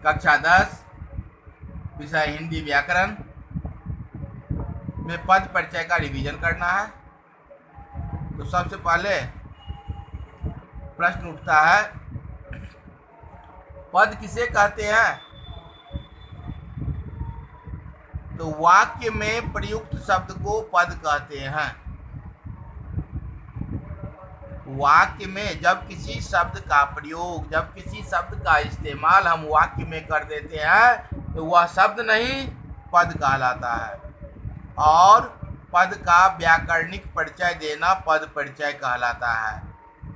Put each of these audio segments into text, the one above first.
कक्षा 10 विषय हिंदी व्याकरण में पद परिचय का रिवीजन करना है। तो सबसे पहले प्रश्न उठता है, पद किसे कहते हैं? तो वाक्य में प्रयुक्त शब्द को पद कहते हैं। वाक्य में जब किसी शब्द का प्रयोग, जब किसी शब्द का इस्तेमाल हम वाक्य में कर देते हैं तो वह शब्द नहीं पद कहलाता है। और पद का व्याकरणिक परिचय देना पद परिचय कहलाता है।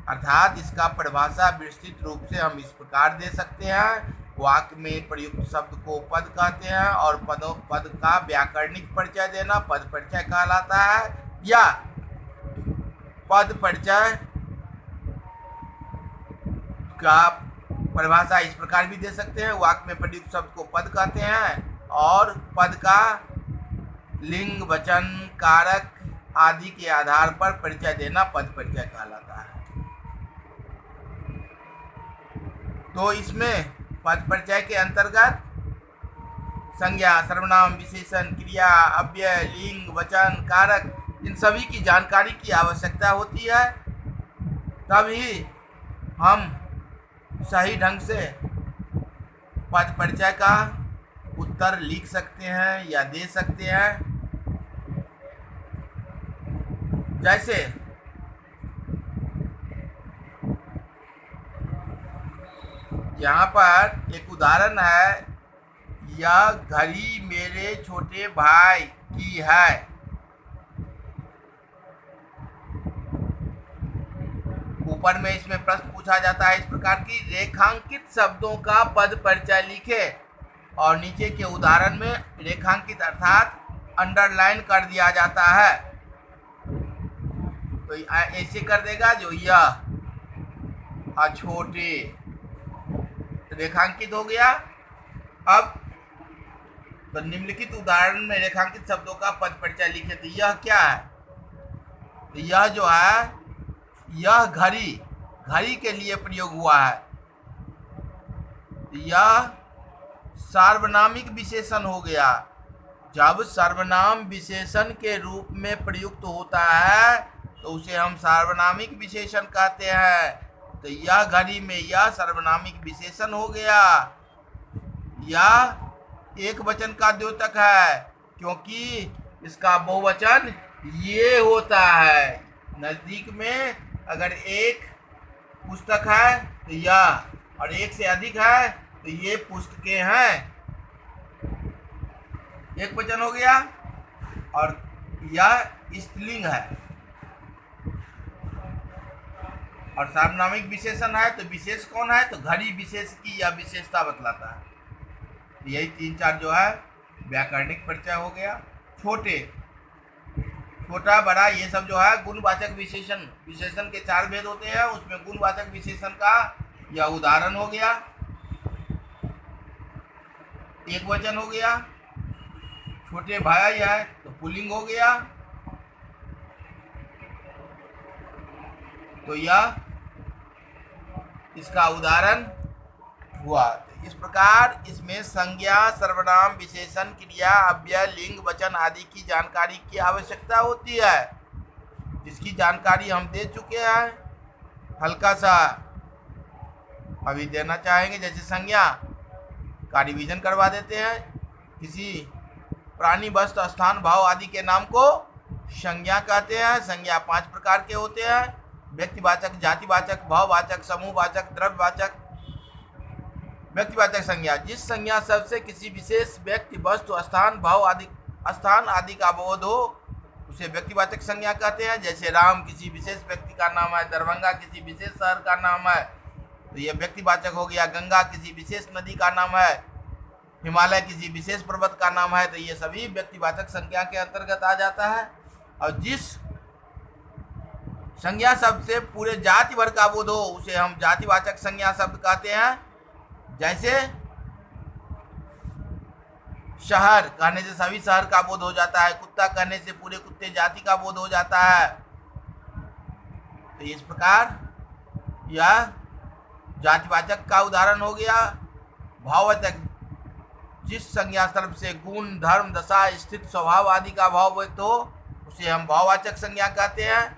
अर्थात इसका परिभाषा विस्तृत रूप से हम इस प्रकार दे सकते हैं, वाक्य में प्रयुक्त शब्द को पद कहते हैं और पद का व्याकरणिक परिचय देना पद परिचय कहलाता है। या पद परिचय का परिभाषा इस प्रकार भी दे सकते हैं, वाक्य में प्रयुक्त शब्द को पद कहते हैं और पद का लिंग, वचन, कारक आदि के आधार पर परिचय देना पद परिचय कहलाता है। तो इसमें पद परिचय के अंतर्गत संज्ञा, सर्वनाम, विशेषण, क्रिया, अव्यय, लिंग, वचन, कारक इन सभी की जानकारी की आवश्यकता होती है। तभी हम सही ढंग से पद परिचय का उत्तर लिख सकते हैं या दे सकते हैं। जैसे यहाँ पर एक उदाहरण है, यह घड़ी मेरे छोटे भाई की है। ऊपर में इसमें प्रश्न पूछा जाता है इस प्रकार की, रेखांकित शब्दों का पद परिचय लिखे। और नीचे के उदाहरण में रेखांकित अर्थात अंडरलाइन कर दिया जाता है। तो ऐसे कर देगा, जो यह छोटे रेखांकित हो गया। अब तो निम्नलिखित उदाहरण में रेखांकित शब्दों का पद परिचय लिखे। तो यह क्या है? तो यह जो है, यह घड़ी के लिए प्रयोग हुआ है। यह सार्वनामिक विशेषण हो गया। जब सर्वनाम विशेषण के रूप में प्रयुक्त होता है तो उसे हम सार्वनामिक विशेषण कहते हैं। तो यह घड़ी में यह सर्वनामिक विशेषण हो गया। यह एक वचन का द्योतक है क्योंकि इसका बहुवचन ये होता है। नजदीक में अगर एक पुस्तक है तो यह, और एक से अधिक है तो ये पुस्तकें हैं, एक वचन हो गया। और यह स्त्रीलिंग है। और सार्वनामिक विशेषण है तो विशेष कौन है? तो घड़ी विशेष की यह विशेषता बतलाता है। यही 3-4 जो है व्याकरणिक परिचय हो गया। छोटा, बड़ा, ये सब जो है गुणवाचक विशेषण, विशेषण के 4 भेद होते हैं, उसमें गुणवाचक विशेषण का यह उदाहरण हो गया। एक वचन हो गया। छोटे भाई है तो पुल्लिंग हो गया। तो यह इसका उदाहरण हुआ। इस प्रकार इसमें संज्ञा, सर्वनाम, विशेषण, क्रिया, अव्यय, लिंग, वचन आदि की जानकारी की आवश्यकता होती है, जिसकी जानकारी हम दे चुके हैं। हल्का सा अभी देना चाहेंगे। जैसे संज्ञा का रिवीजन करवा देते हैं। किसी प्राणी, वस्तु, स्थान, भाव आदि के नाम को संज्ञा कहते हैं। संज्ञा 5 प्रकार के होते हैं: व्यक्तिवाचक, जातिवाचक, भाववाचक, समूहवाचक, द्रव्यवाचक। व्यक्तिवाचक संज्ञा, जिस संज्ञा शब्द से किसी विशेष व्यक्ति, वस्तु, स्थान, भाव आदि, स्थान आदि का बोध हो उसे व्यक्तिवाचक संज्ञा कहते हैं। जैसे राम किसी विशेष व्यक्ति का नाम है, दरभंगा किसी विशेष शहर का नाम है, तो यह व्यक्तिवाचक हो गया। गंगा किसी विशेष नदी का नाम है, हिमालय किसी विशेष पर्वत का नाम है, तो ये सभी व्यक्तिवाचक संज्ञा के अंतर्गत आ जाता है। और जिस संज्ञा शब्द से पूरे जाति वर्ग का बोध हो उसे हम जातिवाचक संज्ञा शब्द कहते हैं। जैसे शहर कहने से सभी शहर का बोध हो जाता है, कुत्ता कहने से पूरे कुत्ते जाति का बोध हो जाता है। तो इस प्रकार यह जातिवाचक का उदाहरण हो गया। भाववाचक जिस संज्ञा सर्व से गुण, धर्म, दशा, स्थित, स्वभाव आदि का भाव हो तो उसे हम भाववाचक संज्ञा कहते हैं।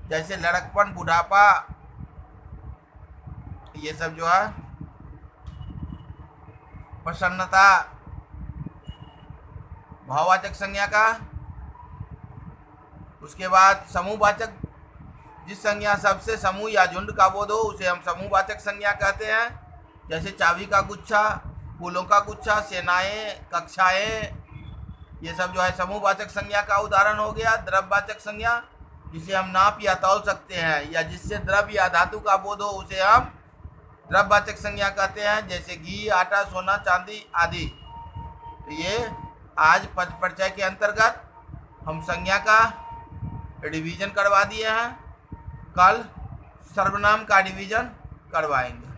जैसे लड़कपन, बुढ़ापा, ये सब जो है, प्रसन्नता, भाववाचक संज्ञा का। उसके बाद समूहवाचक जिस संज्ञा सबसे समूह या झुंड का बोध हो उसे हम समूहवाचक संज्ञा कहते हैं। जैसे चाबी का गुच्छा, फूलों का गुच्छा, सेनाएं, कक्षाएं, ये सब जो है समूहवाचक संज्ञा का उदाहरण हो गया। द्रव्यवाचक संज्ञा जिसे हम नाप या तौल सकते हैं या जिससे द्रव्य या धातु का बोध हो उसे हम द्रव्यवाचक संज्ञा कहते हैं। जैसे घी, आटा, सोना, चांदी आदि। तो ये आज पद परिचय के अंतर्गत हम संज्ञा का रिवीजन करवा दिए हैं। कल सर्वनाम का रिवीजन करवाएंगे।